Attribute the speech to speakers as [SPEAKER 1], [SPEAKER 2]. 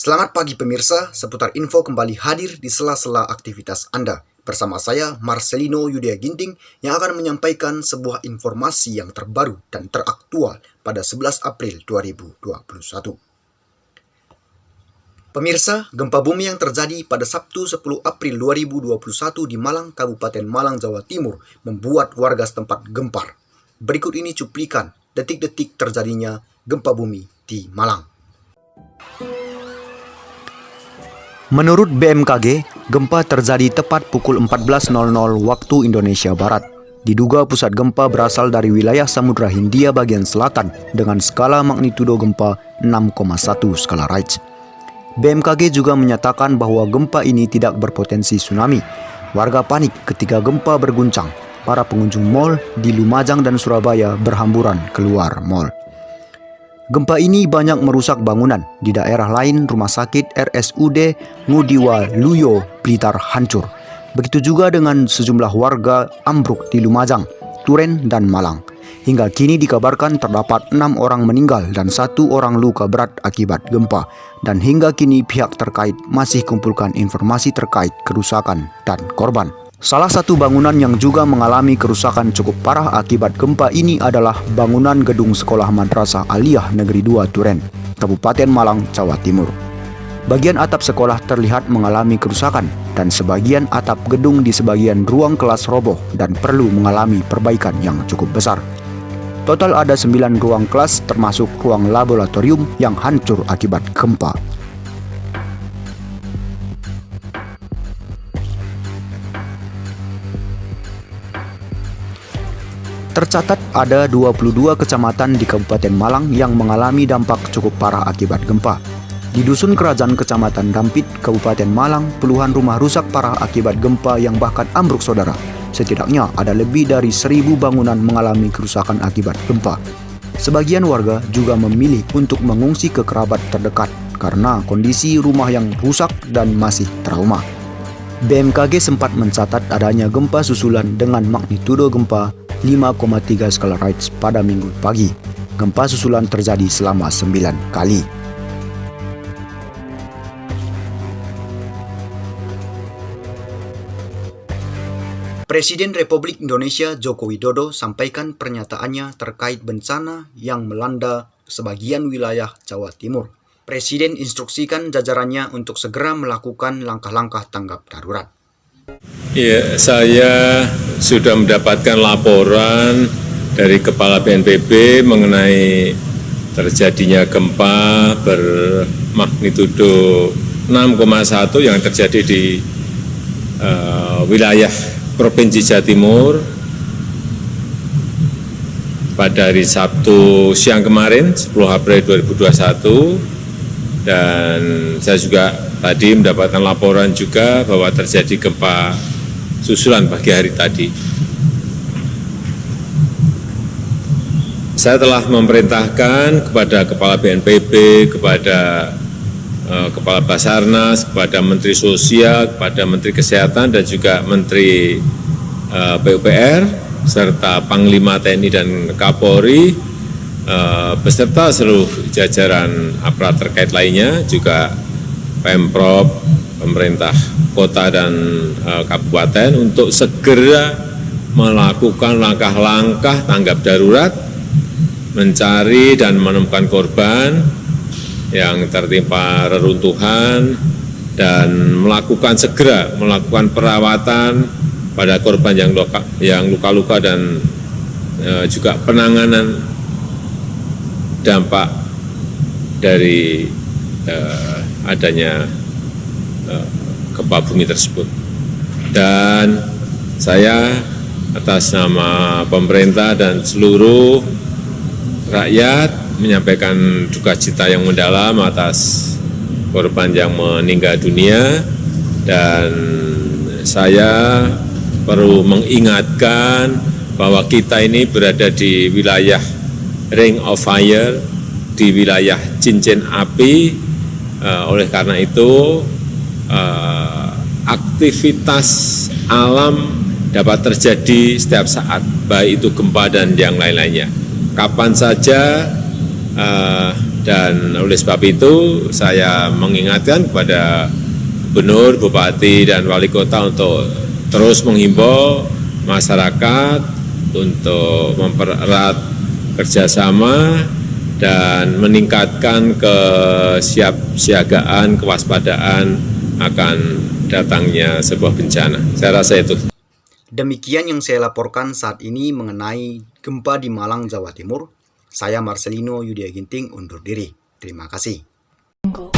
[SPEAKER 1] Selamat pagi pemirsa, seputar info kembali hadir di sela-sela aktivitas Anda. Bersama saya, Marcelino Yudea Ginting, yang akan menyampaikan sebuah informasi yang terbaru dan teraktual pada 11 April 2021. Pemirsa, gempa bumi yang terjadi pada Sabtu 10 April 2021 di Malang, Kabupaten Malang, Jawa Timur, membuat warga setempat gempar. Berikut ini cuplikan detik-detik terjadinya gempa bumi di Malang. Menurut BMKG, gempa terjadi tepat pukul 14.00 waktu Indonesia Barat. Diduga pusat gempa berasal dari wilayah Samudra Hindia bagian selatan dengan skala magnitudo gempa 6,1 skala Richter. BMKG juga menyatakan bahwa gempa ini tidak berpotensi tsunami. Warga panik ketika gempa berguncang. Para pengunjung mal di Lumajang dan Surabaya berhamburan keluar mal. Gempa ini banyak merusak bangunan. Di daerah lain, rumah sakit RSUD Ngudiwa Luyo Blitar hancur. Begitu juga dengan sejumlah warga ambruk di Lumajang, Turen, dan Malang. Hingga kini dikabarkan terdapat 6 orang meninggal dan 1 orang luka berat akibat gempa. Dan hingga kini pihak terkait masih kumpulkan informasi terkait kerusakan dan korban. Salah satu bangunan yang juga mengalami kerusakan cukup parah akibat gempa ini adalah bangunan gedung Sekolah Madrasah Aliyah Negeri 2 Turen, Kabupaten Malang, Jawa Timur. Bagian atap sekolah terlihat mengalami kerusakan dan sebagian atap gedung di sebagian ruang kelas roboh dan perlu mengalami perbaikan yang cukup besar. Total ada 9 ruang kelas termasuk ruang laboratorium yang hancur akibat gempa. Tercatat ada 22 kecamatan di Kabupaten Malang yang mengalami dampak cukup parah akibat gempa. Di Dusun Kerajaan Kecamatan Dampit, Kabupaten Malang, puluhan rumah rusak parah akibat gempa yang bahkan ambruk saudara. Setidaknya ada lebih dari 1.000 bangunan mengalami kerusakan akibat gempa. Sebagian warga juga memilih untuk mengungsi ke kerabat terdekat karena kondisi rumah yang rusak dan masih trauma. BMKG sempat mencatat adanya gempa susulan dengan magnitudo gempa 5,3 skala Richter pada Minggu pagi. Gempa susulan terjadi selama 9 kali. Presiden Republik Indonesia Joko Widodo sampaikan pernyataannya terkait bencana yang melanda sebagian wilayah Jawa Timur. Presiden instruksikan jajarannya untuk segera melakukan langkah-langkah tanggap darurat.
[SPEAKER 2] Ya, saya sudah mendapatkan laporan dari Kepala BNPB mengenai terjadinya gempa bermagnitudo 6,1 yang terjadi di wilayah Provinsi Jawa Timur pada hari Sabtu siang kemarin, 10 April 2021. Dan saya juga tadi mendapatkan laporan juga bahwa terjadi gempa susulan pagi hari tadi. Saya telah memerintahkan kepada Kepala BNPB, kepada Kepala Basarnas, kepada Menteri Sosial, kepada Menteri Kesehatan, dan juga Menteri PUPR, serta Panglima TNI dan Kapolri, beserta seluruh jajaran aparat terkait lainnya, juga Pemprov, pemerintah kota dan kabupaten untuk segera melakukan langkah-langkah tanggap darurat, mencari dan menemukan korban yang tertimpa reruntuhan, dan segera melakukan perawatan pada korban yang luka-luka dan juga penanganan dampak dari adanya gempa bumi tersebut. Dan saya atas nama pemerintah dan seluruh rakyat menyampaikan duka cita yang mendalam atas korban yang meninggal dunia, dan saya perlu mengingatkan bahwa kita ini berada di wilayah Ring of Fire, di wilayah cincin api. Oleh karena itu aktivitas alam dapat terjadi setiap saat, baik itu gempa dan yang lain-lainnya. Kapan saja Dan oleh sebab itu saya mengingatkan kepada gubernur, bupati, dan wali kota untuk terus menghimbau masyarakat untuk mempererat kerjasama dan meningkatkan kesiapsiagaan, kewaspadaan akan datangnya sebuah bencana. Saya rasa itu.
[SPEAKER 1] Demikian yang saya laporkan saat ini mengenai gempa di Malang, Jawa Timur. Saya Marcelino Yudia Ginting undur diri. Terima kasih.
[SPEAKER 3] Go.